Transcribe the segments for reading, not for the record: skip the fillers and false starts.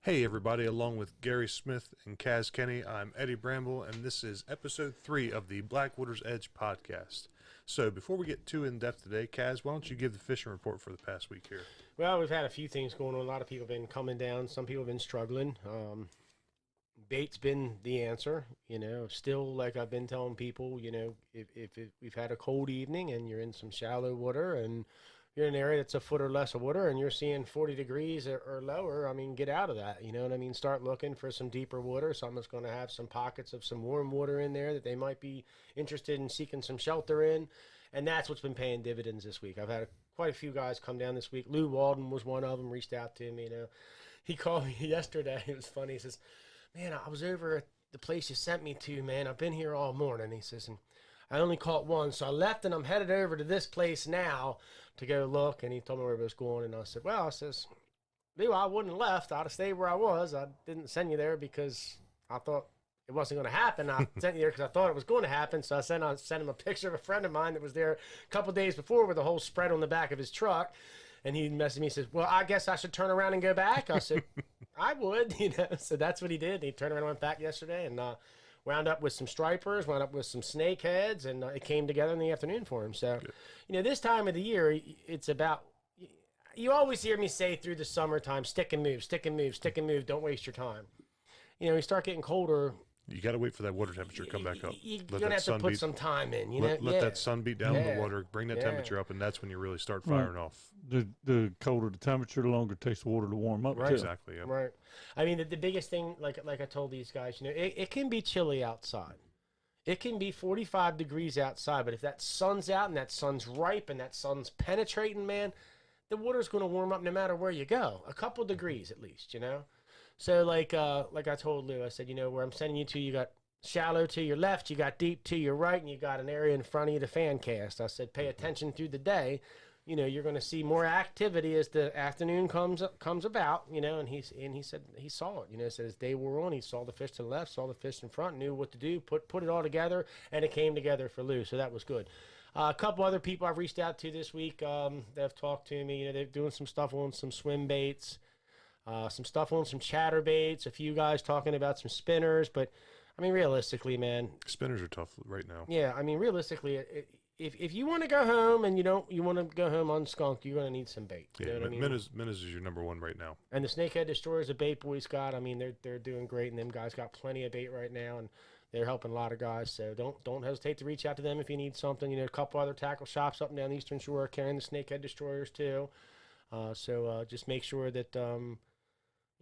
Hey everybody, along with Gary Smith and Caz Kenny, I'm Eddie Bramble, and this is episode 3 of the Blackwaters Edge podcast. So before we get too in-depth today, Caz, why don't you give the fishing report for the past week here? Well, we've had a few things going on. A lot of people have been coming down. Some people have been struggling. Bait's been the answer. Still, like I've been telling people, if we've had a cold evening and you're in some shallow water and you're in an area that's a foot or less of water and you're seeing 40 degrees or lower, get out of that. You know what I mean? Start looking for some deeper water, something that's going to have some pockets of some warm water in there that they might be interested in seeking some shelter in. And that's what's been paying dividends this week. I've had quite a few guys come down this week. Lou Walden was one of them, reached out to me. He called me yesterday. It was funny. He says, man, I was over at the place you sent me to, man. I've been here all morning. He says, and I only caught one, so I left and I'm headed over to this place now to go look. And he told me where it was going, and I said, well, I wouldn't have left. I'd have stayed where I was. I didn't send you there because I thought it wasn't going to happen. I sent you there because I thought it was going to happen. So I sent him a picture of a friend of mine that was there a couple days before with a whole spread on the back of his truck. And he messaged me and says, well, I guess I should turn around and go back. I said, I would, So that's what he did. He turned around and went back yesterday and wound up with some stripers, wound up with some snakeheads, and it came together in the afternoon for him. So, this time of the year, it's about, you always hear me say through the summertime, stick and move, stick and move, stick and move, don't waste your time. You start getting colder. You got to wait for that water temperature to come back up. You're going to have to put some time in, Let that sun beat down the water, bring that temperature up, and that's when you really start firing off. The colder the temperature, the longer it takes the water to warm up. Right. Too. Exactly. Yep. Right. The biggest thing, like I told these guys, it can be chilly outside. It can be 45 degrees outside, but if that sun's out and that sun's ripe and that sun's penetrating, man, the water's going to warm up no matter where you go. A couple degrees at least, So like I told Lou, I said, where I'm sending you to, you got shallow to your left, you got deep to your right, and you got an area in front of you to fan cast. I said, pay attention through the day. You're going to see more activity as the afternoon comes about, and he said he saw it. Said as day wore on, he saw the fish to the left, saw the fish in front, knew what to do, put it all together, and it came together for Lou. So that was good. A couple other people I've reached out to this week that have talked to me. They're doing some stuff on some swim baits. Some stuff on some chatterbaits, a few guys talking about some spinners, but realistically, man, Spinners are tough right now. Yeah, realistically, if you want to go home and you want to go home unskunked, you're going to need some bait. You know what I mean? Minnows is your number one right now. And the Snakehead Destroyers, the bait boys got, they're doing great, and them guys got plenty of bait right now, and they're helping a lot of guys. So don't hesitate to reach out to them if you need something. A couple other tackle shops up and down the Eastern Shore are carrying the Snakehead Destroyers too. So just make sure that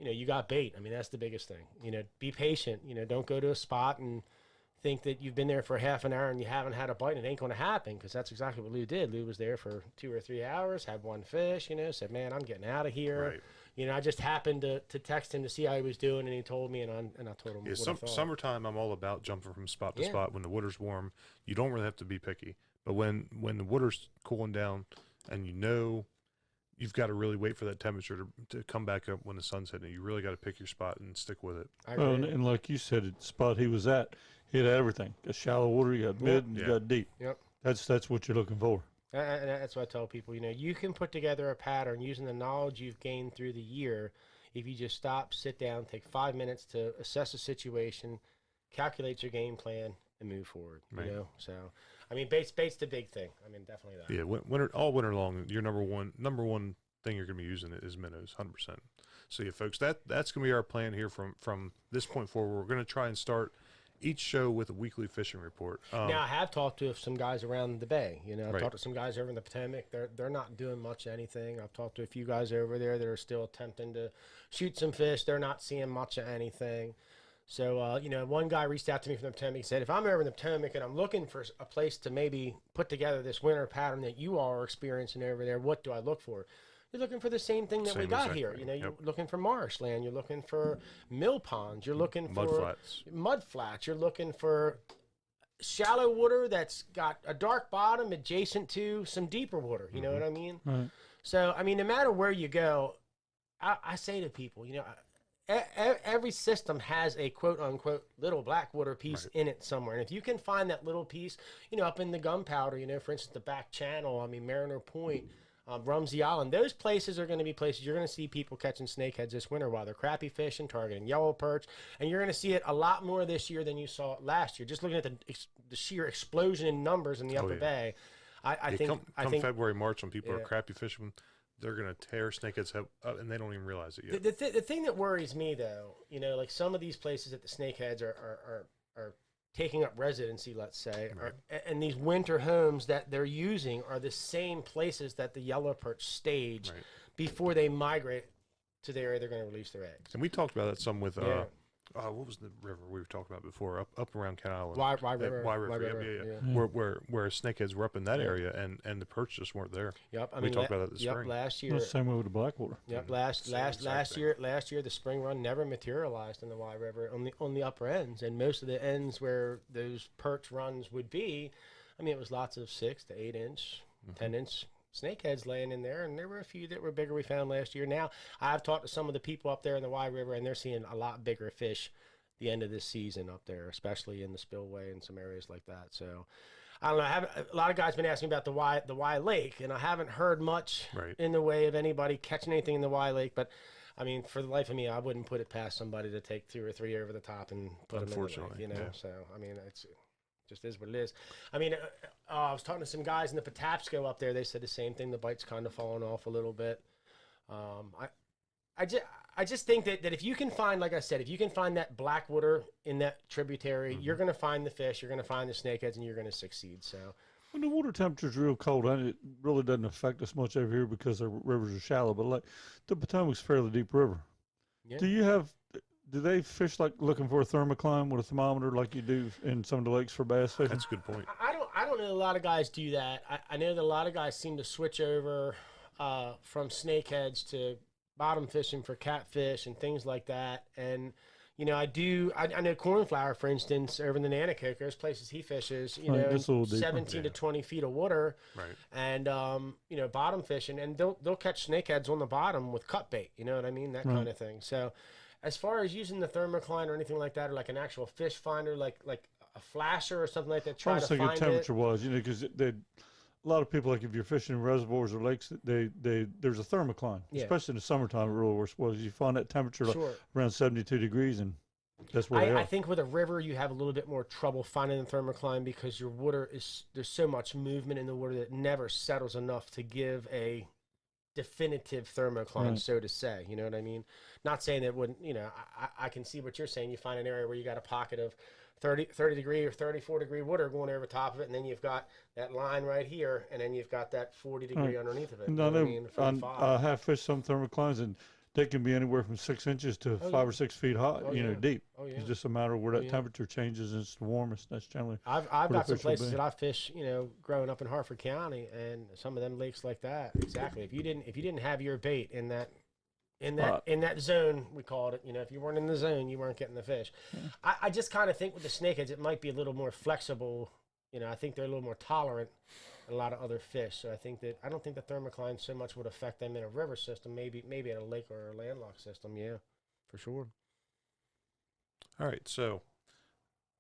you got bait. That's the biggest thing. Be patient. Don't go to a spot and think that you've been there for half an hour and you haven't had a bite, and it ain't going to happen, because that's exactly what Lou did. Lou was there for 2 or 3 hours, had one fish, said, man, I'm getting out of here. Right. I just happened to text him to see how he was doing, and he told me, and I told him what I thought. Summertime, I'm all about jumping from spot to spot. When the water's warm, you don't really have to be picky. But when the water's cooling down and you've got to really wait for that temperature to come back up when the sun's hitting it. You really got to pick your spot and stick with it. And like you said, the spot he was at, he had everything. Got shallow water, you got mid, and you got deep. Yep. That's what you're looking for. And that's what I tell people. You can put together a pattern using the knowledge you've gained through the year if you just stop, sit down, take 5 minutes to assess the situation, calculate your game plan, and move forward. Right. So bait's the big thing. Definitely that. Yeah, all winter long, your number one thing you're going to be using is minnows, 100%. So yeah, folks, that's going to be our plan here from this point forward. We're going to try and start each show with a weekly fishing report. Now, I have talked to some guys around the bay. I've Right. talked to some guys over in the Potomac. They're not doing much of anything. I've talked to a few guys over there that are still attempting to shoot some fish. They're not seeing much of anything. So, one guy reached out to me from the Potomac and said, if I'm over in the Potomac and I'm looking for a place to maybe put together this winter pattern that you all are experiencing over there, what do I look for? You're looking for the same thing that we got here. You're looking for marshland. You're looking for mill ponds. You're looking for mud flats. You're looking for shallow water that's got a dark bottom adjacent to some deeper water. You know what I mean? Right. So, no matter where you go, I say to people, every system has a quote-unquote little Blackwater piece in it somewhere. And if you can find that little piece, up in the gunpowder, for instance, the back channel, Mariner Point, Rumsey Island. Those places are going to be places you're going to see people catching snakeheads this winter while they're crappie fishing, targeting yellow perch, and you're going to see it a lot more this year than you saw it last year. Just looking at the sheer explosion in numbers in the Upper Bay, I think February, March, when people are crappie fishing, they're going to tear snakeheads up, and they don't even realize it yet. The thing that worries me, though, like some of these places that the snakeheads are taking up residency, let's say, and these winter homes that they're using are the same places that the yellow perch stage before they migrate to the area they're going to release their eggs. And we talked about that some with what was the river we were talking about before, up around Ken Island? Wye River. Where snakeheads were up in that area, and the perch just weren't there. Yep, we talked about that this spring. Last year. The same way with the Blackwater. Yep, last year the spring run never materialized in the Wye River on the upper ends, and most of the ends where those perch runs would be, it was lots of 6 to 8 inch, 10-inch snakeheads laying in there, and there were a few that were bigger we found last year. Now, I've talked to some of the people up there in the Wye River, and they're seeing a lot bigger fish the end of this season up there, especially in the spillway and some areas like that. So, I don't know. A lot of guys been asking about the Wye Lake, and I haven't heard much in the way of anybody catching anything in the Wye Lake, but for the life of me, I wouldn't put it past somebody to take 2 or 3 over the top and put them in the lake, So, it's just is what it is. I was talking to some guys in the Patapsco up there. They said the same thing. The bite's kind of fallen off a little bit. I just think that if you can find, like I said, if you can find that Blackwater in that tributary, you're going to find the fish, you're going to find the snakeheads, and you're going to succeed. So when the water temperature's real cold, it really doesn't affect us much over here because the rivers are shallow. But like the Potomac's a fairly deep river. Yeah. Do they fish like looking for a thermocline with a thermometer like you do in some of the lakes for bass fishing? That's a good point. I don't know a lot of guys do that. I know that a lot of guys seem to switch over from snakeheads to bottom fishing for catfish and things like that. And, I know Cornflower, for instance, over in the Nanacoke, there's places he fishes, 17 to 20 feet of water. Right. And, bottom fishing. And they'll catch snakeheads on the bottom with cut bait, you know what I mean? That kind of thing. So, as far as using the thermocline or anything like that, or like an actual fish finder, like a flasher or something like that, try to find it. temperature-wise, because a lot of people, like if you're fishing in reservoirs or lakes, there's a thermocline, especially in the summertime. It really works well. You find that temperature around 72 degrees, and that's where they are. I think with a river, you have a little bit more trouble finding the thermocline because your water there's so much movement in the water that it never settles enough to give a definitive thermocline, so to say. You know what I mean? Not saying that wouldn't, I can see what you're saying. You find an area where you got a pocket of 30 degree or 34 degree water going over top of it, and then you've got that line right here, and then you've got that 40 degree underneath of it. I have fished some thermoclines, and they can be anywhere from 6 inches to 5 or 6 feet high, deep. Oh, yeah. It's just a matter of where that temperature changes, and it's the warmest. That's generally I've got some places that I fish, growing up in Hartford County, and some of them lakes like that. Exactly. If you didn't have your bait in that zone, we called it, if you weren't in the zone, you weren't getting the fish. Yeah. I just kind of think with the snakeheads, it might be a little more flexible. I think they're a little more tolerant than a lot of other fish. So I don't think the thermocline so much would affect them in a river system, maybe at a lake or a landlocked system. Yeah, for sure. All right. So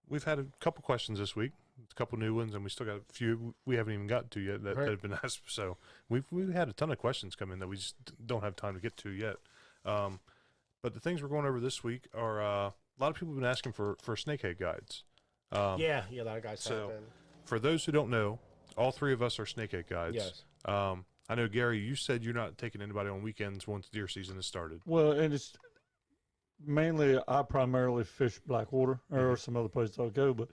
we've had a couple questions this week, a couple new ones, and we still got a few we haven't even gotten to yet that have been asked. So we've had a ton of questions come in that we just don't have time to get to yet. But the things we're going over this week are a lot of people have been asking for snakehead guides. A lot of guys have been. For those who don't know, all 3 of us are snakehead guides. Yes. I know, Gary, you said you're not taking anybody on weekends once deer season has started. Well, and it's mainly I primarily fish Blackwater or some other places I'll go, but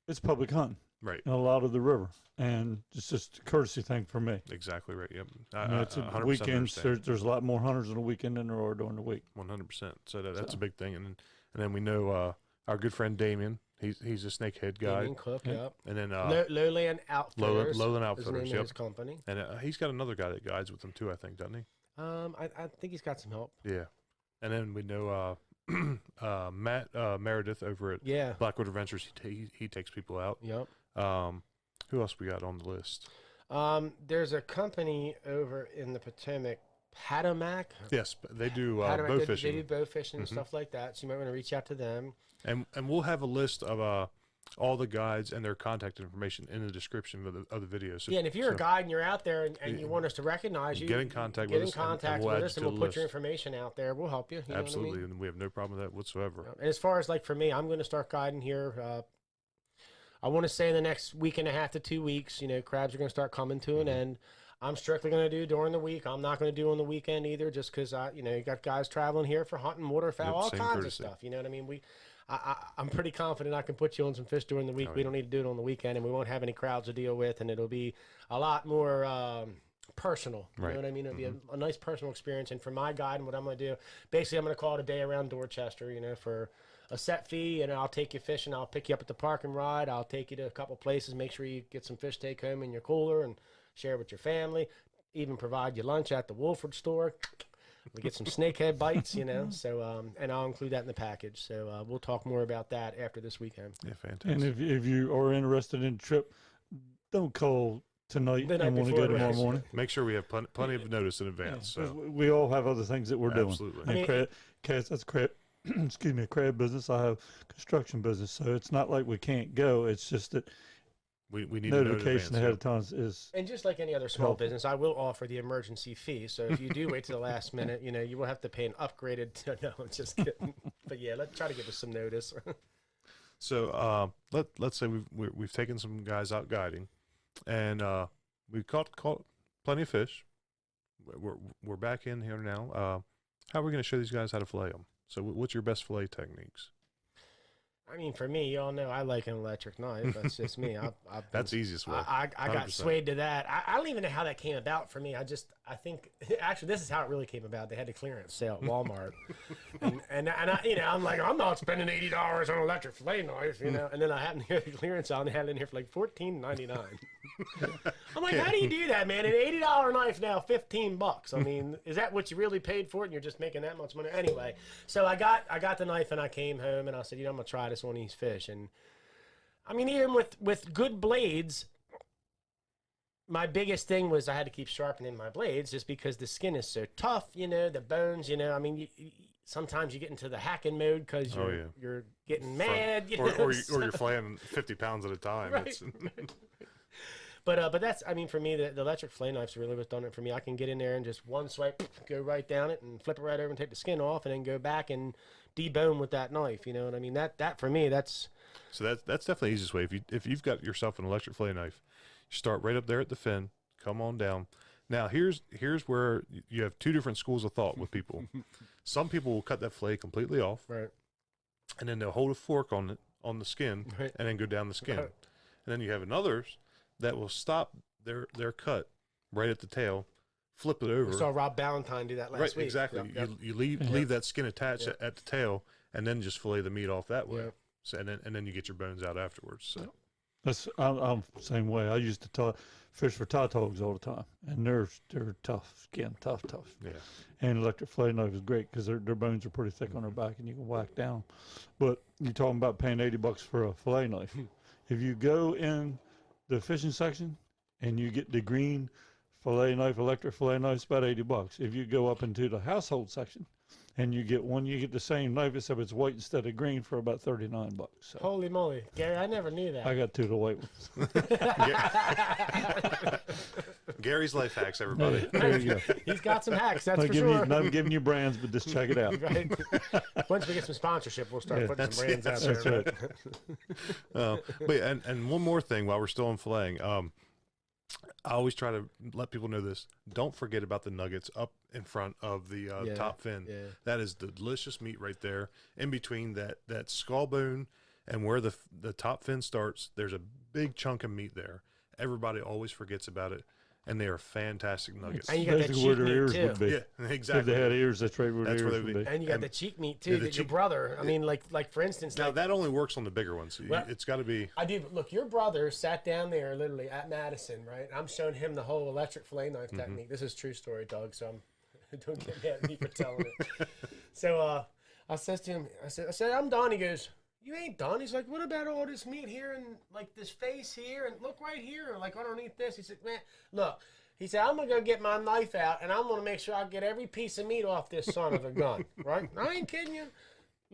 it's public hunting. Right. And a lot of the river. And it's just a courtesy thing for me. Exactly right. Yep. It's weekends. There's a lot more hunters on the weekend than there are during the week. 100%. So that's a big thing. And then we know our good friend Damien. He's a snakehead guy. Damien Cook, yep. And then Lowland Outfitters. Lowland Outfitters, his company. And he's got another guy that guides with him too, I think, doesn't he? I think he's got some help. Yeah. And then we know Matt Meredith over at Blackwater Ventures. He takes people out. Yep. Who else we got on the list? There's a company over in the Potomac, Patomac. Yes, they do bow fishing. They do bow fishing and stuff like that. So you might want to reach out to them. And we'll have a list of all the guides and their contact information in the description of the video. So, yeah, and if you're a guide and you're out there and you want us to recognize you, get in contact with us, and we'll we'll put your information out there. We'll help you. You Absolutely, know what I mean? and we have no problem with that whatsoever. And as far as like for me, I'm going to start guiding here. I want to say in the next week and a half to 2 weeks, crabs are going to start coming to an end. I'm strictly going to do during the week. I'm not going to do on the weekend either, just because you got guys traveling here for hunting, waterfowl, all kinds of stuff. You know what I mean? I'm pretty confident I can put you on some fish during the week. We don't need to do it on the weekend, and we won't have any crowds to deal with, and it'll be a lot more personal. You know what I mean? It'll be a nice personal experience. And for my guide and what I'm going to do, basically I'm going to call it a day around Dorchester, for a set fee, and I'll take you fishing. I'll pick you up at the park and ride. I'll take you to a couple places, make sure you get some fish take home in your cooler and share with your family, even provide you lunch at the Wolford store. We get some snakehead bites, so, and I'll include that in the package. So we'll talk more about that after this weekend. Yeah, fantastic. And if you are interested in a trip, don't call tonight and want to go tomorrow morning. Make sure we have plenty of notice in advance. Yeah, so. We all have other things that we're doing. Absolutely. And Caz, that's crab. Excuse me, a crab business. I have construction business, so it's not like we can't go. It's just that we need notification ahead of time is. And just like any other small business, I will offer the emergency fee. So if you do wait to the last minute, you will have to pay an upgraded. No, I'm just kidding. But yeah, let's try to give us some notice. So let's say we've taken some guys out guiding, and we've caught plenty of fish. We're back in here now. How are we going to show these guys how to fillet them? So what's your best fillet techniques? I mean, for me, y'all know I like an electric knife. That's just me. That's the easiest way. I got swayed to that. I don't even know how that came about for me. I think actually this is how it really came about. They had a clearance sale at Walmart, and I, I'm like, I'm not spending $80 on an electric fillet knife, and then I happened to hear the clearance on. They had it in here for like $14.99. I'm like, how do you do that, man? An $80 knife now, $15. I mean, is that what you really paid for it? And you're just making that much money anyway. So I got the knife and I came home and I said, I'm gonna try this on these fish. And I mean, even with good blades, my biggest thing was I had to keep sharpening my blades just because the skin is so tough. The bones. I mean, sometimes you get into the hacking mode because you're getting mad. Or you're flaying 50 pounds at a time. Right. But that's, I mean, for me, the electric fillet knife's really what's done it for me. I can get in there and just one swipe, go right down it and flip it right over and take the skin off and then go back and debone with that knife. You know what I mean? That for me, that's... So that's definitely the easiest way. If you've got yourself an electric fillet knife, you start right up there at the fin, come on down. Now, here's where you have two different schools of thought with people. Some people will cut that fillet completely off. Right. And then they'll hold a fork on the skin, right, and then go down the skin. Right. And then you have others that will stop their cut right at the tail, flip it over. We saw Rob Ballantyne do that last week. Exactly. Yep. You leave that skin attached at the tail, and then just fillet the meat off that way. Yep. So, and then you get your bones out afterwards. So. I'm the same way. I used to fish for tautaugs all the time, and they're tough skin, tough. Yeah. And electric fillet knife is great because their bones are pretty thick on their back, and you can whack down. But you're talking about paying $80 for a fillet knife. If you go in the fishing section and you get the green fillet knife, electric fillet knife, it's about $80. If you go up into the household section and you get one, you get the same knife except it's white instead of green for about $39. So holy moly, Gary! I never knew that. I got two of the white ones. Gary's life hacks, everybody. There you go. He's got some hacks, that's for sure. Not giving you brands, but just check it out. Right. Once we get some sponsorship, we'll start putting some brands out there. That's right. But and one more thing while we're still on filleting, I always try to let people know this. Don't forget about the nuggets up in front of the top fin. Yeah. That is the delicious meat right there. In between that skull bone and where the top fin starts, there's a big chunk of meat there. Everybody always forgets about it, and they are fantastic nuggets. And you got basically that where cheek their ears meat too. would be. Yeah, exactly. If they had ears, that's right where That's their where ears they would would be. And you got the cheek meat too. the Your cheek- brother. I mean, like for instance, Now that only works on the bigger ones. Well, It's got to be. I do. Look, your brother sat down there literally at Madison, right? I'm showing him the whole electric fillet knife technique. This is a true story, Doug. So don't get mad at me for telling it. So I says to him, I said, I'm done. He goes, you ain't done. He's like, what about all this meat here and like this face here and look right here, like underneath this? He said, man, look. He said, I'm going to go get my knife out, and I'm going to make sure I get every piece of meat off this son of a gun, right? I ain't kidding you.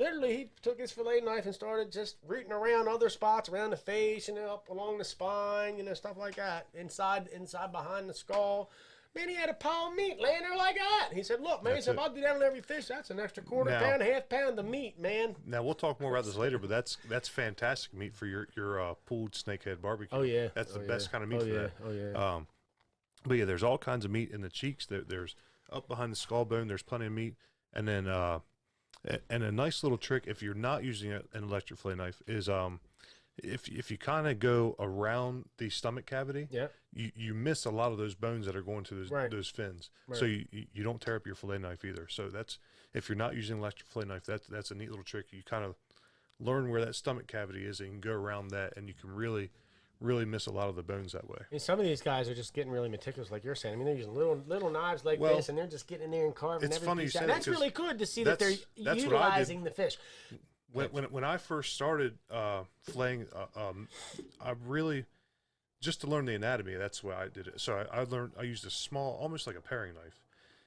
literally, he took his fillet knife and started just rooting around other spots around the face, up along the spine, stuff like that. Inside behind the skull. Man, he had a pile of meat laying there like that. He said, look, man, if I'll do that on every fish, that's an extra quarter pound, half pound of meat, man. Now, we'll talk more about this later, but that's fantastic meat for your pulled snakehead barbecue. Oh, yeah. That's the best kind of meat for that. Oh, yeah. But, yeah, there's all kinds of meat in the cheeks. There's up behind the skull bone, there's plenty of meat. And then and a nice little trick, if you're not using an electric fillet knife, is if you kind of go around the stomach cavity, you miss a lot of those bones that are going to those fins. Right. So you don't tear up your fillet knife either. So that's, if you're not using an electric fillet knife, that's a neat little trick. You kind of learn where that stomach cavity is and you can go around that, and you can really miss a lot of the bones that way. I mean, some of these guys are just getting really meticulous, like you're saying. I mean, they're using little knives like this, and they're just getting in there and carving every piece out. That's really good to see that they're utilizing the fish. When I first started filleting, I really, just to learn the anatomy, that's why I did it. So I used a small, almost like a paring knife,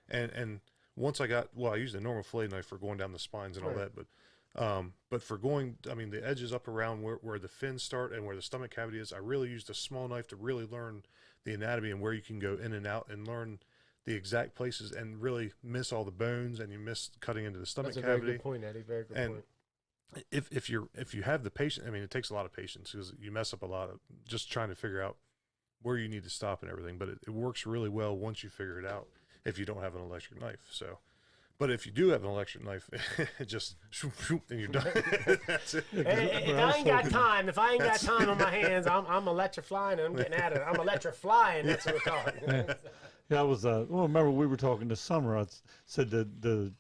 and once I used a normal fillet knife for going down the spines and all that, but for going, I mean, the edges up around where the fins start and where the stomach cavity is, I really used a small knife to really learn the anatomy and where you can go in and out and learn the exact places and really miss all the bones, and you miss cutting into the stomach cavity. That's a very good point, Eddie. Very good point. If you have the patience, I mean, it takes a lot of patience because you mess up a lot of just trying to figure out where you need to stop and everything. But it works really well once you figure it out. If you don't have an electric knife, but if you do have an electric knife, it just shoop, and you're done. That's it. If I ain't got time on my hands, I'm electrifying and I'm getting at it. I'm electrifying. That's what we call it. Yeah, I was. Remember we were talking this summer. I said the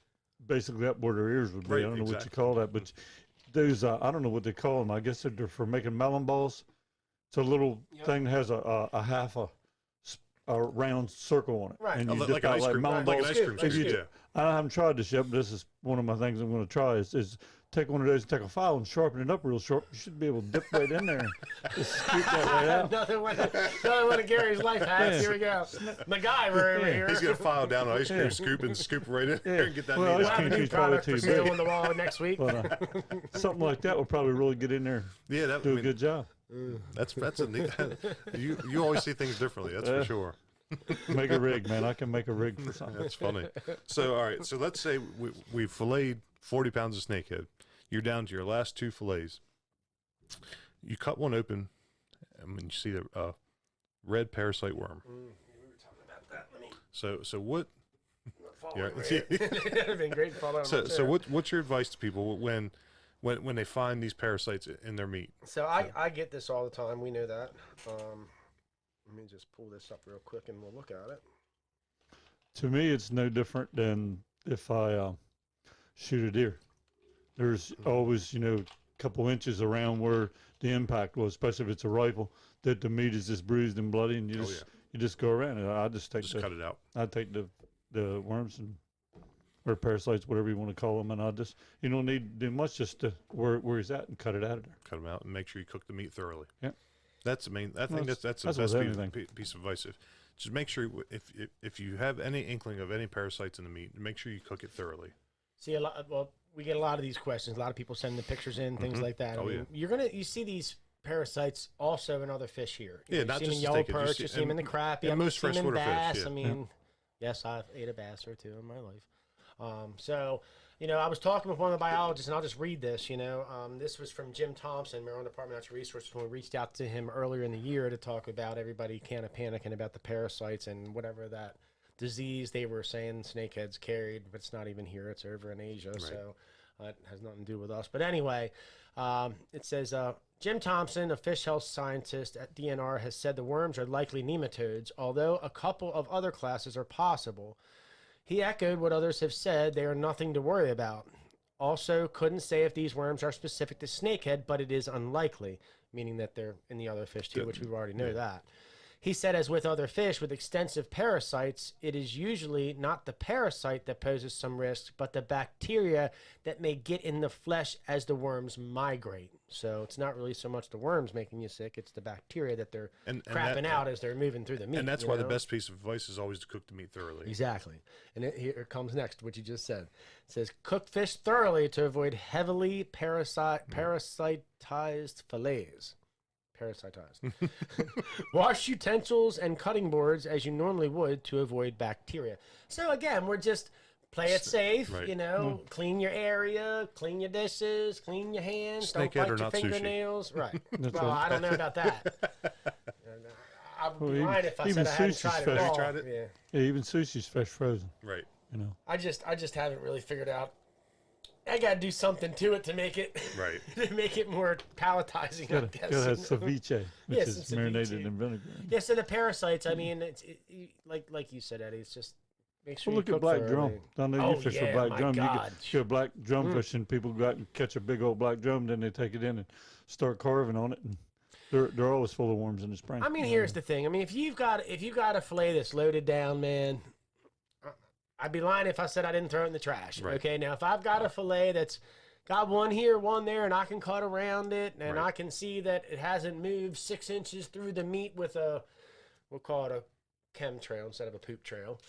basically up where their ears would be. I don't know what you call that, but those I don't know what they call them. I guess they're for making melon balls. It's a little thing that has a half a round circle on it, right? And you like an ice cream, melon balls. Like an ice cream. I haven't tried this yet, but this is one of my things I'm going to try. Is take one of those, take a file and sharpen it up real sharp. You should be able to dip right in there and just scoop that right out. Another one of Gary's life hacks. Here we go. MacGyver over here. He's going to file down an ice cream scoop and scoop right in there and get that. Well, ice cream is probably too big. On the wall next week. But, something like that would probably really get in there. Yeah, that do a good job. That's a neat. You always see things differently. That's for sure. Make a rig, man. I can make a rig for something. That's funny. So, all right. So let's say we filleted 40 pounds of snakehead. You're down to your last 2 fillets. You cut one open, and you see the red parasite worm. We were talking about that. So what? It'd been great to fall out. So what's your advice to people when they find these parasites in their meat? So I get this all the time. We know that. Let me just pull this up real quick and we'll look at it. To me, it's no different than if I shoot a deer. There's always, a couple inches around where the impact was, especially if it's a rifle, that the meat is just bruised and bloody, and you just go around it. I just cut it out. I take the worms or parasites, whatever you want to call them, and you don't need to do much, just to where he's at and cut it out of there. Cut them out and make sure you cook the meat thoroughly. Yeah. That's the main. I think that's the best piece of advice. Just make sure if you have any inkling of any parasites in the meat, make sure you cook it thoroughly. See, we get a lot of these questions. A lot of people sending the pictures in, things like that. I mean, you see these parasites also in other fish here. Not see just them in yellow perch, you see them in the crappie, and most freshwater bass. fish. I mean, yes, I've ate a bass or 2 in my life. So, I was talking with one of the biologists, and I'll just read this. This was from Jim Thompson, Maryland Department of Natural Resources, when we reached out to him earlier in the year to talk about everybody kind of panicking about the parasites and whatever that disease they were saying snakeheads carried, but it's not even here. It's over in Asia, right. So it has nothing to do with us. But anyway, it says, Jim Thompson, a fish health scientist at DNR, has said the worms are likely nematodes, although a couple of other classes are possible. He echoed what others have said. They are nothing to worry about. Also, couldn't say if these worms are specific to snakehead, but it is unlikely, meaning that they're in the other fish too, which we already know that. He said, as with other fish with extensive parasites, it is usually not the parasite that poses some risk, but the bacteria that may get in the flesh as the worms migrate. So it's not really so much the worms making you sick, it's the bacteria that they're crapping out as they're moving through the meat. And that's why the best piece of advice is always to cook the meat thoroughly. Exactly. And here it comes next, what you just said. It says, cook fish thoroughly to avoid heavily parasitized fillets. Parasitized. Wash utensils and cutting boards as you normally would to avoid bacteria. So again, we're just play it safe, right. Clean your area, clean your dishes, clean your hands, Snakehead don't bite your fingernails. Sushi. Right. Well, I don't know about that. I would be lying if I said I hadn't tried it Have all. you tried it? Yeah, even sushi's fresh frozen. Right. I just haven't really figured out. I gotta do something to it to make it right to make it more palatizing. I guess. Gotta have ceviche, which Yes, is ceviche. marinated in vinegar. Yeah, so the parasites. I mean, like you said, Eddie. It's just make sure Well, you look at cook black thoroughly. drum. I know you fish for black my drum. God. You get a black drum fish, and people go out and catch a big old black drum. Then they take it in and start carving on it, and they're always full of worms in the spring. I mean, here's the thing. I mean, if you've got a fillet that's loaded down, man, I'd be lying if I said I didn't throw it in the trash. Right. Okay, now if I've got a fillet that's got one here, one there, and I can cut around it, and Right. I can see that it hasn't moved 6 inches through the meat with we'll call it a chemtrail instead of a poop trail.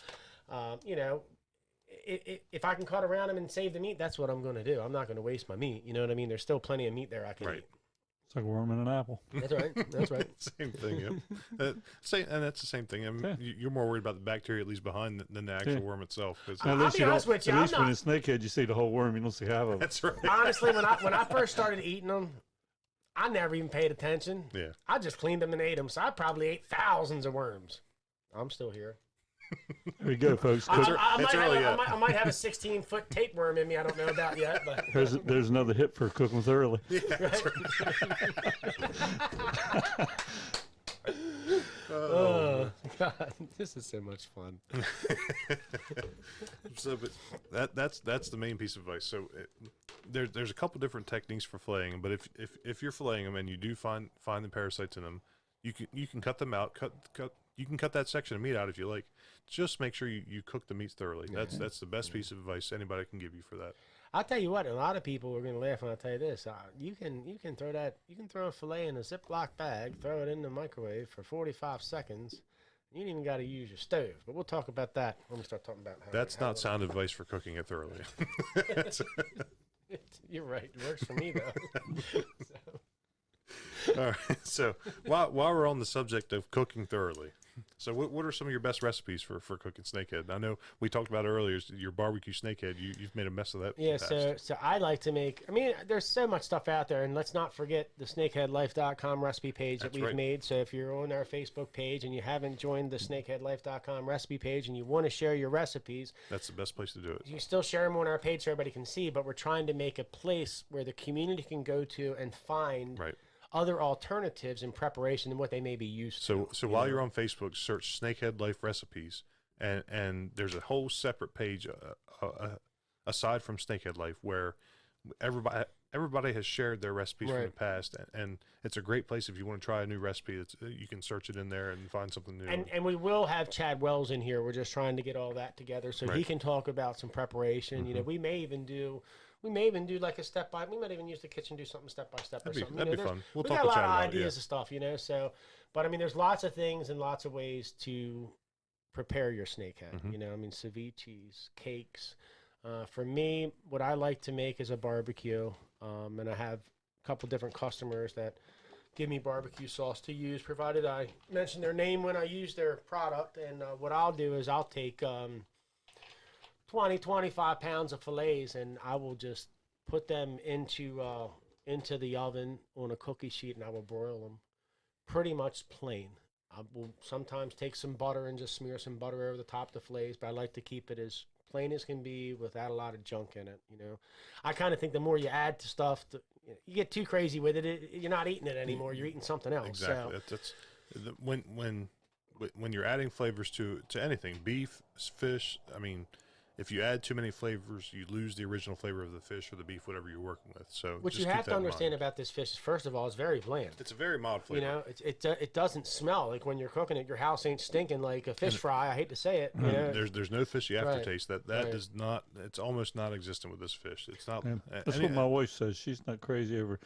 If I can cut around them and save the meat, that's what I'm going to do. I'm not going to waste my meat. You know what I mean? There's still plenty of meat there I can Right. eat. It's like a worm in an apple. That's right. That's right. Same thing. Yeah. And that's the same thing. I mean, you're more worried about the bacteria that leaves behind than the actual worm itself. 'Cause At least, be honest with you, at I'm least when not- it's snakehead, you see the whole worm. You don't see half of it. that's right. Honestly, when I first started eating them, I never even paid attention. Yeah. I just cleaned them and ate them. So I probably ate thousands of worms. I'm still here. There you go, folks. I early might have a 16-foot tapeworm in me. I don't know about yet, but There's another hit for cooking thoroughly. oh God, this is so much fun. So, but that's the main piece of advice. So, there's a couple different techniques for filleting, but if you're filleting them and you do find the parasites in them, you can cut them out. You can cut that section of meat out if you like. Just make sure you cook the meats thoroughly. That's the best piece of advice anybody can give you for that. I'll tell you what, a lot of people are going to laugh when I tell you this. You can throw a fillet in a Ziploc bag, throw it in the microwave for 45 seconds. You ain't even got to use your stove. But we'll talk about that when we start talking about how. That's not sound advice for cooking it thoroughly. You're right. It works for me though. All right. So while we're on the subject of cooking thoroughly, so what are some of your best recipes for cooking snakehead? I know we talked about earlier your barbecue snakehead. You've made a mess of that. Yeah. in the past. So I like to make. I mean, there's so much stuff out there, and let's not forget the snakeheadlife.com recipe page that That's we've right. made. So if you're on our Facebook page and you haven't joined the snakeheadlife.com recipe page and you want to share your recipes, That's the best place to do it. you can still share them on our page so everybody can see. But we're trying to make a place where the community can go to and find Right. other alternatives in preparation than what they may be used to. So while you're on Facebook, search Snakehead Life Recipes, and there's a whole separate page aside from Snakehead Life where everybody has shared their recipes from the past, and it's a great place if you want to try a new recipe. You can search it in there and find something new. And we will have Chad Wells in here. We're just trying to get all that together so he can talk about some preparation. You know, we may even do like a step by. We might even use the kitchen, do something step by step or something. That'd be fun. We'll we talk got a to lot Chad of about it, ideas and stuff, you know. So, but I mean, there's lots of things and lots of ways to prepare your snakehead. You know, I mean, ceviches, cakes. For me, what I like to make is a barbecue, and I have a couple different customers that give me barbecue sauce to use, provided I mention their name when I use their product. And what I'll do is I'll take 25 pounds of fillets, and I will just put them into the oven on a cookie sheet, and I will broil them pretty much plain. I will sometimes take some butter and just smear some butter over the top of the fillets, but I like to keep it as plain as can be without a lot of junk in it. You know, I kind of think the more you add to stuff, you get too crazy with it, you're not eating it anymore. You're eating something else. Exactly. So. That's when you're adding flavors to anything, beef, fish. I mean, if you add too many flavors, you lose the original flavor of the fish or the beef, whatever you're working with. So what just you keep have that to in understand mind. about this fish is, first of all, it's very bland. It's a very mild flavor. You know, it doesn't smell like when you're cooking it. Your house ain't stinking like a fish fry. I hate to say it. You know? There's no fishy Right. aftertaste. That Right. does not. It's almost non-existent with this fish. It's not. Yeah. That's any- what my wife says. She's not crazy over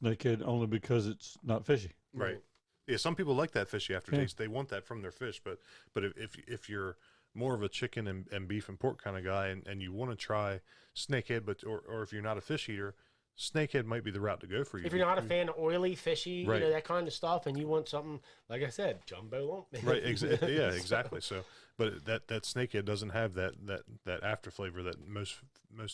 snakehead only because it's not fishy. Right. Yeah, some people like that fishy aftertaste. They want that from their fish, but if you're more of a chicken and beef and pork kind of guy and you want to try snakehead, or if you're not a fish eater, snakehead might be the route to go for you. If you're not a fan of oily, fishy, Right. you know, that kind of stuff, and you want something, like I said, jumbo lump. Right, yeah, exactly. So, but that snakehead doesn't have that after flavor that most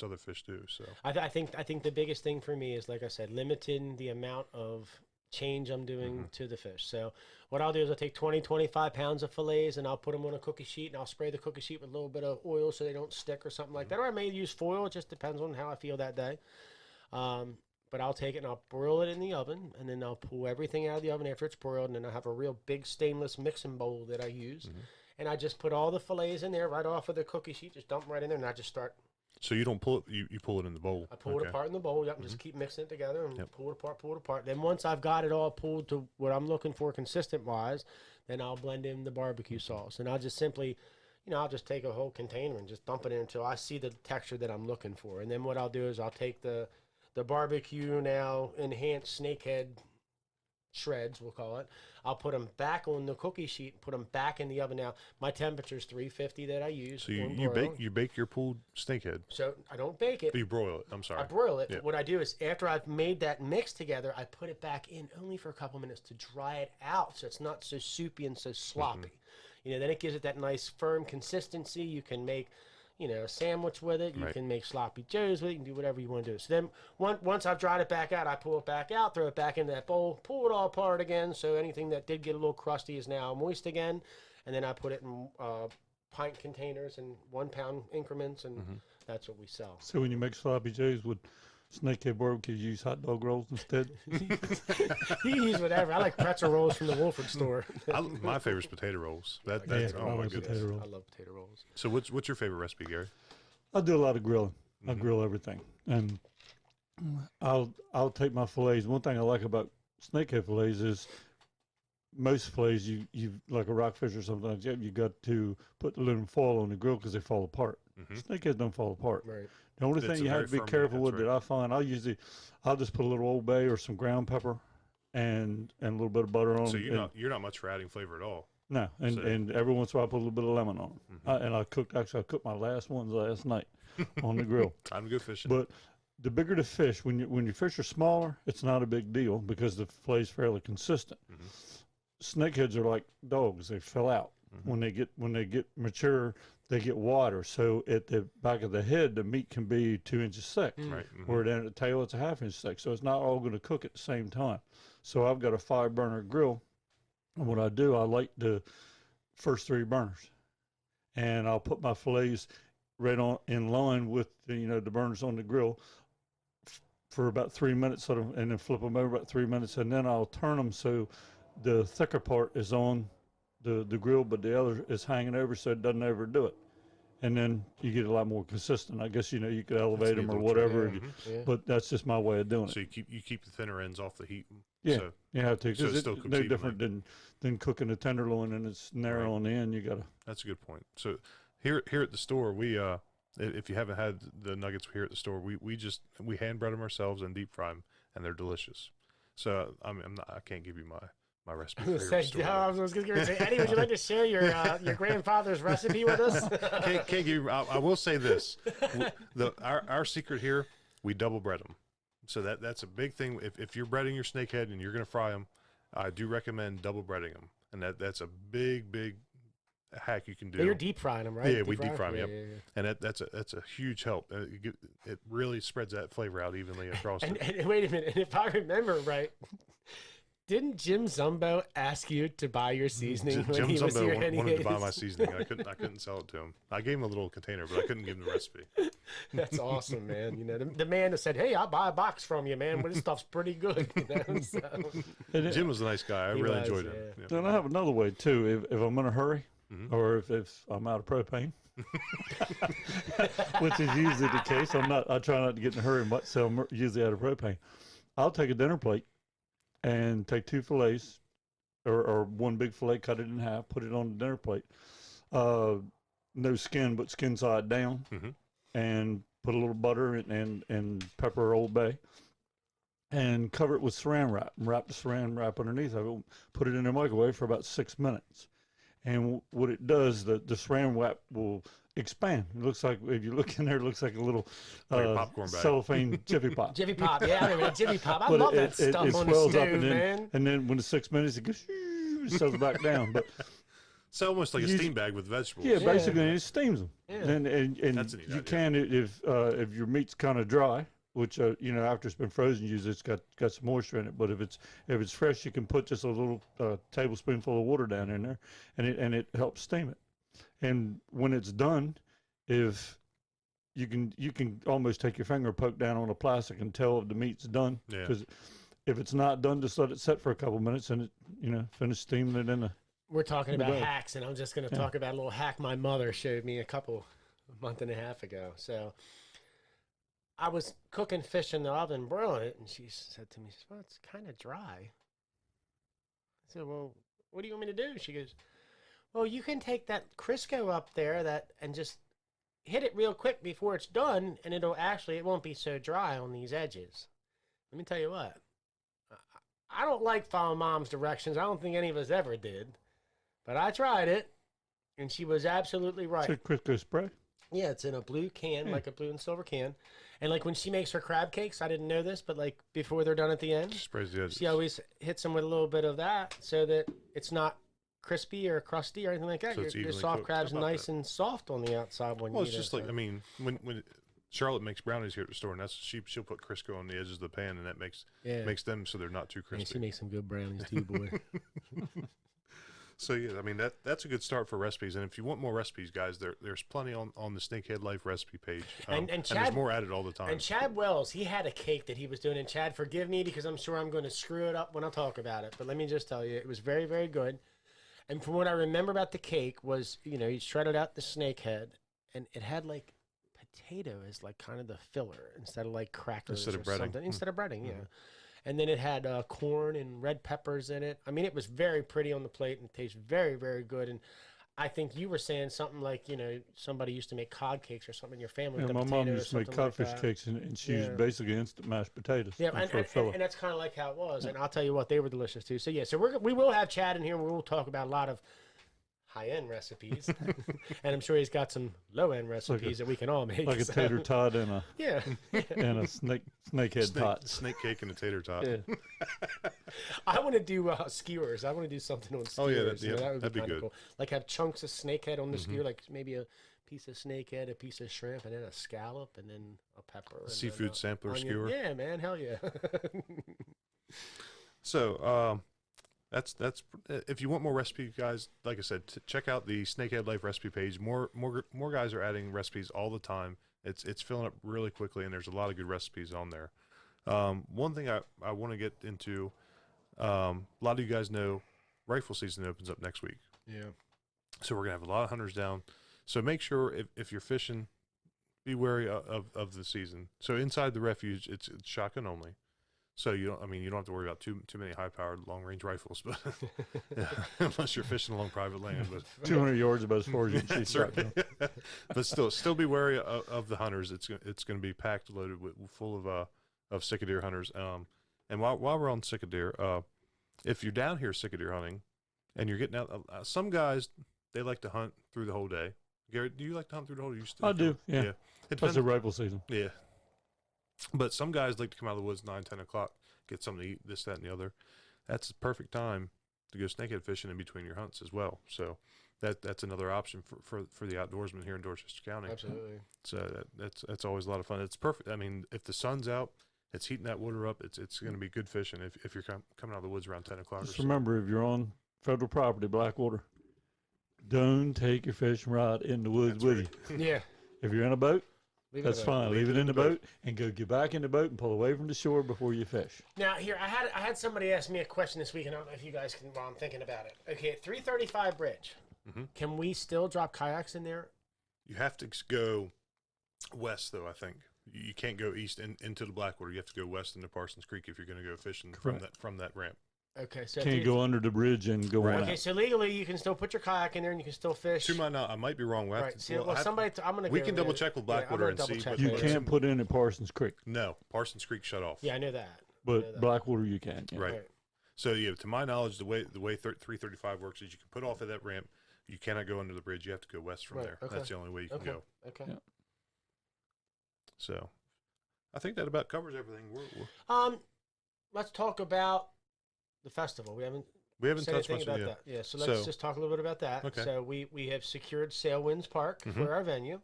other fish do. So I think the biggest thing for me is, like I said, limiting the amount of change I'm doing to the fish. So what I'll do is I'll take 20-25 pounds of fillets and I'll put them on a cookie sheet, and I'll spray the cookie sheet with a little bit of oil so they don't stick or something like that. Or I may use foil. It just depends on how I feel that day. But I'll take it and I'll broil it in the oven, and then I'll pull everything out of the oven after it's broiled, and then I have a real big stainless mixing bowl that I use. And I just put all the fillets in there right off of the cookie sheet, just dump them right in there, and I just start. So you don't pull it, you pull it in the bowl. I pull it Okay. apart in the bowl, and just keep mixing it together and pull it apart. Then once I've got it all pulled to what I'm looking for consistent-wise, then I'll blend in the barbecue sauce. And I'll just simply, I'll just take a whole container and just dump it in until I see the texture that I'm looking for. And then what I'll do is I'll take the barbecue now enhanced snakehead shreds, we'll call it. I'll put them back on the cookie sheet, put them back in the oven. Now, my temperature is 350 that I use. So on you broil. bake your pulled snakehead. So I don't bake it. But you broil it. I'm sorry. I broil it. Yeah. What I do is after I've made that mix together, I put it back in only for a couple minutes to dry it out so it's not so soupy and so sloppy. Then it gives it that nice firm consistency. You can make, a sandwich with it. You Right. can make sloppy joes with it. You can do whatever you want to do. So then once I've dried it back out, I pull it back out, throw it back into that bowl, pull it all apart again. So anything that did get a little crusty is now moist again. And then I put it in pint containers in 1 pound increments, and that's what we sell. So when you make sloppy joes with snakehead barbecue, you use hot dog rolls instead? You can use whatever. I like pretzel rolls from the Wolford store. My favorite is potato rolls. That's I oh my like goodness. potato rolls. I love potato rolls. So what's your favorite recipe, Gary? I do a lot of grilling. I grill everything, and I'll take my fillets. One thing I like about snakehead fillets is most fillets you like a rockfish or something like that. You got to put the aluminum foil on the grill because they fall apart. Snakeheads don't fall apart. Right. The only It's thing a you have very to be firm careful meat, with that's that I find, I'll just put a little Old Bay or some ground pepper and a little bit of butter on. So it. you're not much for adding flavor at all. No, and, So- and every once in a while I put a little bit of lemon on them. I cooked my last ones last night on the grill. Time to go fishing. But the bigger the fish, when your fish are smaller, it's not a big deal because the fillet's fairly consistent. Snakeheads are like dogs; they fill out. When they get mature, they get water. So at the back of the head, the meat can be 2 inches thick. Right. Where down at the tail, it's a 1/2 inch thick. So it's not all going to cook at the same time. So I've got a 5-burner grill, and what I do, I light the first 3 burners, and I'll put my fillets right on in line with the burners on the grill for about 3 minutes, and then flip them over about 3 minutes, and then I'll turn them so the thicker part is on the grill, but the other is hanging over so it doesn't overdo it. And then you get a lot more consistent. I guess you could elevate them or whatever, but that's just my way of doing So it. you keep the thinner ends off the heat. Yeah, So, you have to so it because still it's cooks no evenly. different than cooking a tenderloin and it's narrow on the end. You gotta. that's a good point. So here at the store, we if you haven't had the nuggets here at the store, we hand bread them ourselves and deep fry them, and they're delicious. So I can't give you my recipe. For your store. I was going to say, Eddie, would you like to share your grandfather's recipe with us? Can't give you. I will say this: our secret here, we double bread them. So that's a big thing. If you're breading your snakehead and you're going to fry them, I do recommend double breading them, and that's a big hack you can do. But you're deep frying them, right? Yeah, we deep fry them. Yeah, Yep. yeah, And that's a huge help. It really spreads that flavor out evenly across. And wait a minute, and if I remember right, didn't Jim Zumbo ask you to buy your seasoning when Jim he was here? Zumbo wanted to buy my seasoning. I couldn't sell it to him. I gave him a little container, but I couldn't give him the recipe. That's awesome, man. The man that said, "Hey, I'll buy a box from you, man. But this stuff's pretty good." So. And Jim was a nice guy. I He really was, enjoyed him. yeah. Yeah. then I have another way too. If I'm in a hurry, or if I'm out of propane, which is usually the case. I try not to get in a hurry, so I'm usually out of propane. I'll take a dinner plate and take 2 fillets or one big fillet, cut it in half, put it on the dinner plate. No skin, but skin side down, and put a little butter and pepper Old Bay, and cover it with saran wrap. And wrap the saran wrap underneath of it. Put it in the microwave for about 6 minutes. And what it does, the saran wrap will expand. It looks like, if you look in there, it looks like a little like a popcorn bag. cellophane Jiffy Pop. Jiffy Pop, yeah, I remember Jiffy Pop. I love that stuff it on the swells stove, up man. and then when it's 6 minutes, it goes, it settles back down. But it's almost like a steam bag with vegetables. Yeah, basically, it steams them. Yeah. And That's a neat you idea. can, if your meat's kind of dry, which after it's been frozen, usually it's got some moisture in it. But if it's fresh, you can put just a little tablespoonful of water down in there, and it helps steam it. And when it's done, if you can almost take your finger, poke down on the plastic, and tell if the meat's done. Yeah. Because if it's not done, just let it set for a couple minutes, and finish steaming it in the. We're talking about bag. hacks, and I'm just going to talk about a little hack my mother showed me a month and a half ago. So I was cooking fish in the oven, broiling it, and she said to me, well, it's kind of dry. I said, well, what do you want me to do? She goes, well, you can take that Crisco up there and just hit it real quick before it's done, and it won't be so dry on these edges. Let me tell you what. I don't like following Mom's directions. I don't think any of us ever did. But I tried it, and she was absolutely right. It's a Crisco spray. Yeah, it's in a blue can, like a blue and silver can. And like when she makes her crab cakes, I didn't know this, but like before they're done at the end, Sprays the edges. she always hits them with a little bit of that so that it's not crispy or crusty or anything like that. So it's Your evenly soft cooked. crab's How about nice and soft on the outside when Well, you it's eat just it, like, so. I mean, when Charlotte makes brownies here at the store, and she'll put Crisco on the edges of the pan, and that makes them so they're not too Yeah, crispy. she makes some good brownies too, boy. So yeah, I mean that's a good start for recipes. And if you want more recipes, guys, there's plenty on the Snakehead Life recipe page. And there's Chad- more added all the time. And Chad Wells, he had a cake that he was doing. And Chad, forgive me because I'm sure I'm going to screw it up when I talk about it. But let me just tell you, it was very, very good. And from what I remember about the cake was, he shredded out the snakehead, and it had like potato as like kind of the filler instead of like crackers Instead of or breading. something. Instead of breading, yeah. And then it had corn and red peppers in it. I mean, it was very pretty on the plate and it tastes very, very good. And I think you were saying something like, somebody used to make cod cakes or something in your family. Yeah, with my the mom potato or used to make something like codfish that. cakes, and she used Yeah. basically instant mashed potatoes. Yeah, for a filler. and that's kind of like how it was. And I'll tell you what, they were delicious too. So yeah, so we will have Chad in here. And we'll talk about a lot of high-end recipes, and I'm sure he's got some low-end recipes that we can all make. like a so. tater tot and Yeah. and a snakehead pot. Snake cake and a tater tot. Yeah. I want to do skewers. I want to do something on skewers. Oh, yeah, that would that'd be kinda good. cool. Like have chunks of snakehead on the skewer, like maybe a piece of snakehead, a piece of shrimp, and then a scallop, and then a pepper. And Seafood then sampler onion. skewer. Yeah, man, hell yeah. So that's if you want more recipes, guys. Like I said, check out the Snakehead Life recipe page. More guys are adding recipes all the time. It's filling up really quickly, and there's a lot of good recipes on there. One thing I want to get into, a lot of you guys know rifle season opens up next week. Yeah. So we're gonna have a lot of hunters down. So make sure if you're fishing, be wary of the season. So inside the refuge, it's shotgun only. So you don't have to worry about too many high-powered long-range rifles, but unless you're fishing along private land. But 200 yards about as far as you can see. that's right. But still be wary of the hunters. It's going to be packed, loaded full of sick deer hunters. And while we're on sick deer, if you're down here sick deer hunting, and you're getting out, some guys they like to hunt through the whole day. Garrett, do you like to hunt through the whole day? I do. Yeah. It That's depends. the rifle season. Yeah. But some guys like to come out of the woods 9, 10 o'clock, get something to eat, this, that, and the other. That's the perfect time to go snakehead fishing in between your hunts as well. So that's another option for the outdoorsman here in Dorchester County. Absolutely. So that's always a lot of fun. It's perfect. I mean, if the sun's out, it's heating that water up. It's going to be good fishing if you're coming out of the woods around 10 o'clock. Just remember, if you're on federal property, Blackwater, don't take your fishing rod in the woods with you. Yeah. If you're in a boat, Leave it that's alone. fine. Leave it in the boat and go get back in the boat and pull away from the shore before you fish. Now here, I had somebody ask me a question this week, and I don't know if you guys can. While I'm thinking about it. Okay, at 335 Bridge, Can we still drop kayaks in there? You have to go west, though. I think you can't go east into the Blackwater. You have to go west into Parsons Creek if you're going to go fishing from that ramp. Okay, so can you go under the bridge and go on? Okay, so legally you can still put your kayak in there and you can still fish. To my knowledge, I might be wrong. I'm gonna. We can double check with Blackwater and see. You can't put in at Parsons Creek. No, Parsons Creek shut off. Yeah, I know that. But Blackwater you can. Yeah. Right. So yeah, to my knowledge, the way 335 works is you can put off at that ramp. You cannot go under the bridge. You have to go west from there. Okay. That's the only way you can go. Okay. Yeah. So, I think that about covers everything. Let's talk about the festival. We haven't said touched anything much about yet. that. Yeah, so let's just talk a little bit about that. Okay. So we have secured Sailwinds Park for our venue.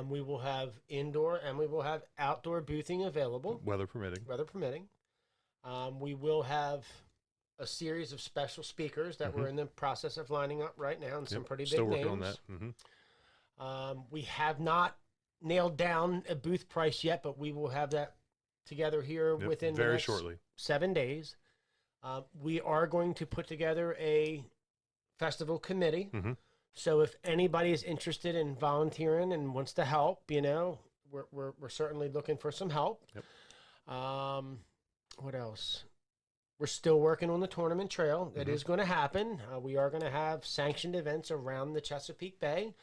We will have indoor and we will have outdoor boothing available, Weather permitting. We will have a series of special speakers that we're in the process of lining up right now, and some pretty big names. Still working on that. We have not nailed down a booth price yet, but we will have that together here within very the next shortly. 7 days. We are going to put together a festival committee. So if anybody is interested in volunteering and wants to help, we're certainly looking for some help. What else? We're still working on the tournament trail. It is going to happen. We are going to have sanctioned events around the Chesapeake Bay.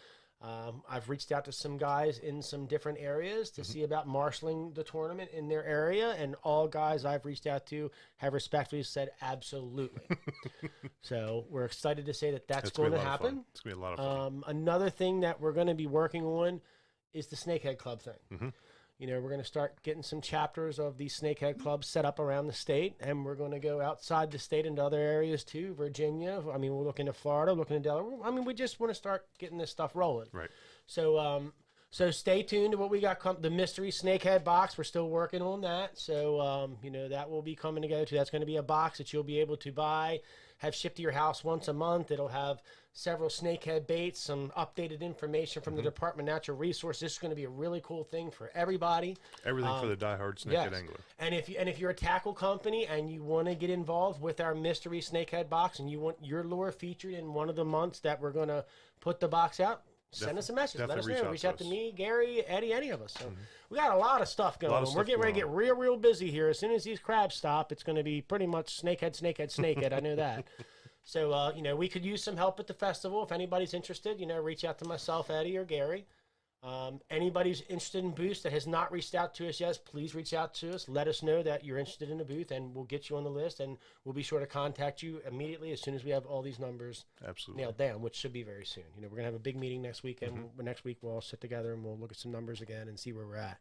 I've reached out to some guys in some different areas to see about marshaling the tournament in their area, and all guys I've reached out to have respectfully said absolutely. So we're excited to say that that's going to happen. It's going to be a lot of fun. Another thing that we're going to be working on is the Snakehead Club thing. We're going to start getting some chapters of these Snakehead clubs set up around the state, and we're going to go outside the state into other areas too, Virginia. I mean, we're looking to Florida, looking to Delaware. I mean, we just want to start getting this stuff rolling. Right. So, so stay tuned to what we got. The mystery Snakehead box, we're still working on that. So, that will be coming together too. That's going to be a box that you'll be able to buy, have shipped to your house once a month. It'll have several snakehead baits, some updated information from the Department of Natural Resources. This is going to be a really cool thing for everybody. Everything for the diehard snakehead angler. And if you're a tackle company and you want to get involved with our mystery snakehead box and you want your lure featured in one of the months that we're going to put the box out, send us a message. Let us know. Reach out to me, Gary, Eddie, any of us. So we got a lot of stuff going on. We're getting ready to get real busy here. As soon as these crabs stop, it's going to be pretty much snakehead. I know that. So, we could use some help at the festival. If anybody's interested, reach out to myself, Eddie, or Gary. Anybody who's interested in booths that has not reached out to us yet, please reach out to us. Let us know that you're interested in a booth, and we'll get you on the list, and we'll be sure to contact you immediately as soon as we have all these numbers nailed down, which should be very soon. We're going to have a big meeting next weekend. Next week, we'll all sit together, and we'll look at some numbers again and see where we're at.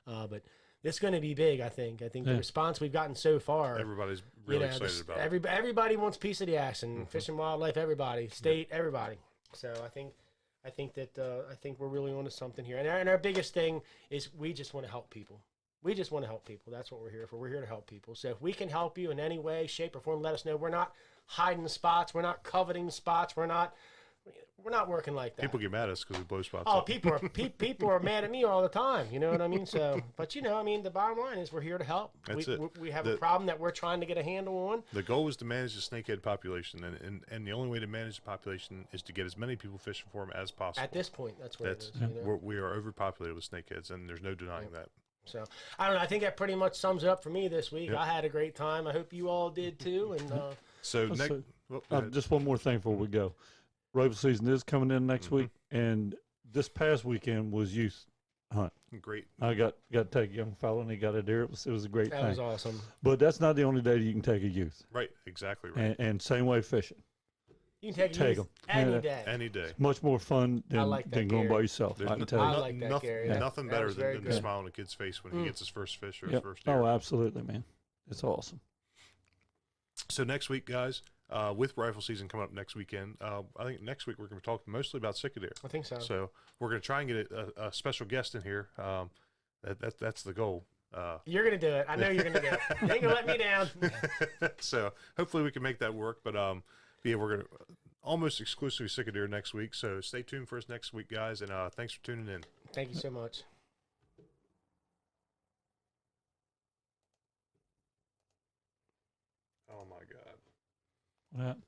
But it's going to be big, I think. The response we've gotten so far. Everybody's really excited about it. Everybody wants a piece of the action. Fish and wildlife, everybody. State, everybody. So I think we're really onto something here. And our biggest thing is we just want to help people. That's what we're here for. We're here to help people. So if we can help you in any way, shape, or form, let us know. We're not hiding spots. We're not coveting spots. We're not working like that. People get mad at us because we blow spots up. People are mad at me all the time. You know what I mean? So, but the bottom line is we're here to help. That's it. We have a problem that we're trying to get a handle on. The goal is to manage the snakehead population, and the only way to manage the population is to get as many people fishing for them as possible. At this point, that's what it is. We are overpopulated with snakeheads, and there's no denying that. So, I don't know. I think that pretty much sums it up for me this week. Yep. I had a great time. I hope you all did too. And just one more thing before we go. Rifle season is coming in next week, and this past weekend was youth hunt. Great. I got to take a young fellow, and he got a deer. It was a great thing. That was awesome. But that's not the only day that you can take a youth. Right, exactly right. And same way fishing. You can take them any day. Any day. It's much more fun than going by yourself. I can tell you. I like that, Gary. Nothing better than the smile on a kid's face when he gets his first fish or his first deer. Oh, absolutely, man. It's awesome. So next week, guys, with rifle season coming up next weekend, I think next week we're going to talk mostly about cicadeer. I think so. So we're going to try and get a special guest in here. That's the goal. You're going to do it. I know you're going to do it. You ain't going to let me down. So hopefully we can make that work. But we're going to almost exclusively cicadeer next week. So stay tuned for us next week, guys. And thanks for tuning in. Thank you so much. Oh, my God. What happened?